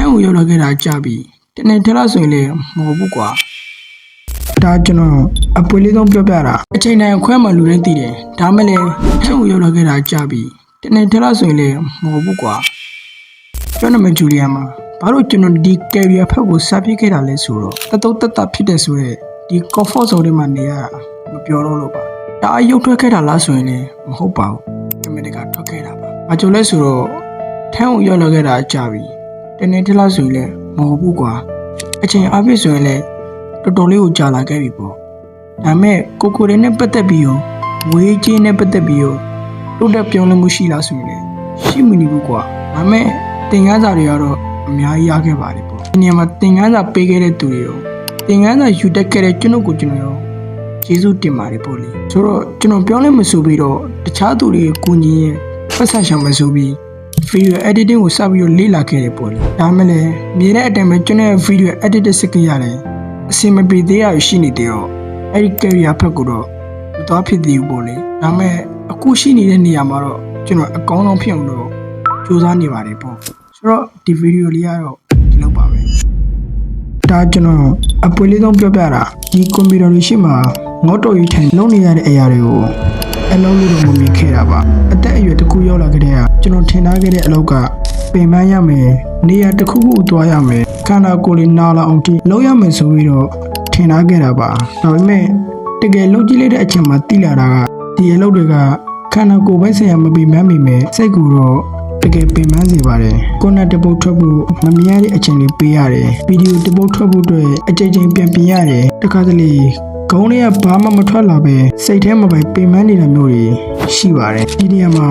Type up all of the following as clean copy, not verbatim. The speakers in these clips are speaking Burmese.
ထိုင်းကိုရောက်လာခဲ့တာကြာပြီတနေ့ထက်လောက်ဆိုရင်လည်းမဟုတ်ဘူးကွာဒါကျွန်တော်အပွေလေးဆုံးပြောပြတာအချိန်တိုင်းခွဲမှလူတိုင်းသိတယ်ဒါမှလည်းထိုင်းကိုရောက်လာခဲ့တာကြာပြီတနေ့ထက်လောက်ဆိုရင်လည်းမဟုတ်ဘူးကွာကျွန်တော်မဂျူလီယာမှာဘာလို့ကျွန်တော်ဒီကယ်ရီယာဖက်ကိုစားပြခဲ့တာလဲဆိုတော့တတုတ်တက်တာဖြစ်တဲ့ဆိုရဲဒီ comfort zone တွေမှာနေရတာမပြောတော့လို့ပါဒါအယုတ်ထွက်ခဲ့တာလားဆိုရင်လည်းမဟုတ်ပါဘူးအမေရိကထွက်ခဲ့တာပါအကျိုးလဲဆိုတော့ထိုင်းကိုရောက်လာခဲ့တာကြာပြီတနေ့ထက်လောက်ဆိုရင်လည်းမဟုတ်ဘူးကွာအချိန်အပြည့်ဆိုရင်လည်းတော်တော်လေးကိုကြာလာခဲ့ပြီပေါ့ဒါမဲ့ကိုကိုတွေနဲ့ပတ်သက်ပြီးရောငွေကြေးနဲ့ပတ်သက်ပြီးရောတိုးတက်ပြောင်းလဲမှုရှိလားဆိုရင်လည်းရှိမနေဘူးကွာဒါမဲ့သင်ခန်းစာတွေကတော့အများကြီးရခဲ့ပါတယ်ပေါ့ဒီနေရာမှာသင်ခန်းစာပေးခဲ့တဲ့သူတွေရောသင်ခန်းစာယူတတ်ခဲ့တဲ့ကျွန်တော်ကိုကျွန်တော်ရောကျေးဇူးတင်ပါတယ်ပေါ့လေဆိုတော့ကျွန်တော်ပြောင်းလဲမဆိုပြီးတော့တခြားသူတွေကူညီရင်ပတ်စံရှောင်မဆိုပြီး video editing ကိုစပြီးတော့လေ့လာခဲ့တယ်ပေါ့လေဒါမှလည်းမြေတဲ့အတိုင်းပဲကျွန်တော်ရဲ့ video editing စကိရတယ်အဆင်မပြေသေးရရှိနေတယ်တော့အဲ့ဒီ career ဖက်ကိုတော့မသွားဖြစ်သေးဘူးပေါ့လေဒါမှအခုရှိနေတဲ့နေရာမှာတော့ကျွန်တော်အကောင်းဆုံးဖြစ်အောင်တော့စူးစမ်းနေပါတယ်ပေါ့ဆိုတော့ဒီ video လေးကတော့ဒီလောက်ပါပဲဒါကျွန်တော်အပွေလေးဆုံးပြောပြတာဒီကွန်ပျူတာတွေရှိမှာငေါ့တော်ကြီးထိုင်လုံးနေရတဲ့အရာတွေကိုအလုံးလို့တော့မမြင်ခဲ့တာပါအသက်အရွယ်တစ်ခုရောက်လာခဲ့တဲ့ကကျွန်တော်ထင်ထားခဲ့တဲ့အလောက်ကပင်ပန်းရမယ်နေရာတစ်ခုခုသွားရမယ်ခန္ဓာကိုယ်လေးနာလာအောင်တိလုံးရမယ်ဆိုပြီးတော့ထင်ထားခဲ့တာပါဒါပေမဲ့တကယ်လုံးကြည့်လိုက်တဲ့အချိန်မှာသိလာတာကဒီအလုပ်တွေကခန္ဓာကိုယ်ပဲဆရာမပင်ပန်းမိမယ်စိတ်ကူတော့တကယ်ပင်ပန်းစေပါတယ်ကိုနာတပုတ်ထွက်ဖို့မမြင်ရတဲ့အချိန်လေးပေးရတယ်ဗီဒီယိုတပုတ်ထွက်ဖို့အတွက်အကြိမ်ကြိမ်ပြန်ပြင်ရတယ်တခါတလေခေါင်းထဲကဘာမှမထွက်လာပဲစိတ်ထဲမှာပဲပင်ပန်းနေတာမျိုးတွေရှိပါတယ်ဒီနေရာမှာ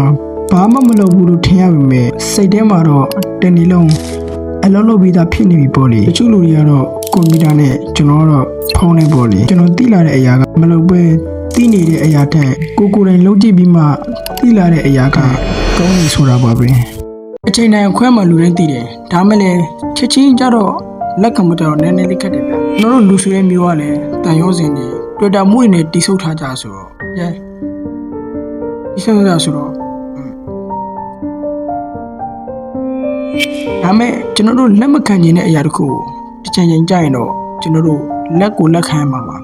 ဘာမှမလုပ်ဘူးလို့ထင်ရပေမဲ့စိတ်ထဲမှာတော့တနေ့လုံးအလုံးလုံးပြီးသားဖြစ်နေပြီပေါ့လေတချို့လူတွေကတော့ကွန်ပျူတာနဲ့ကျွန်တော်ကတော့ဖုန်းနဲ့ပေါ့လေကျွန်တော်သိလာတဲ့အရာကမလုပ်ပဲသိနေတဲ့အရာတဲ့ကိုယ်တိုင်လုံးကြည့်ပြီးမှသိလာတဲ့အရာကကောင်းနေဆိုတာပါပဲအချိန်တိုင်းခွဲမှလူတိုင်းသိတယ်ဒါမှလည်းချက်ချင်းကြတော့လက်ကမတော်နည်းနည်းလေးခက်တယ်ဗျကျွန်တော်တို့လူဆွေရဲ့မျိုးကလည်းတန်ရောစင်နေတွေ့တာမှုတွေနဲ့တိဆုတ်ထားကြဆိုတော့တိဆုတ်ရဆိုတော့ဒါမဲ့ကျွန်တော်တို့လက်မခံနိုင်တဲ့အရာတခုကိုတစ်ချိန်ချိန်ကြာရင်တော့ကျွန်တော်တို့လက်ကိုလက်ခံရမှာပါ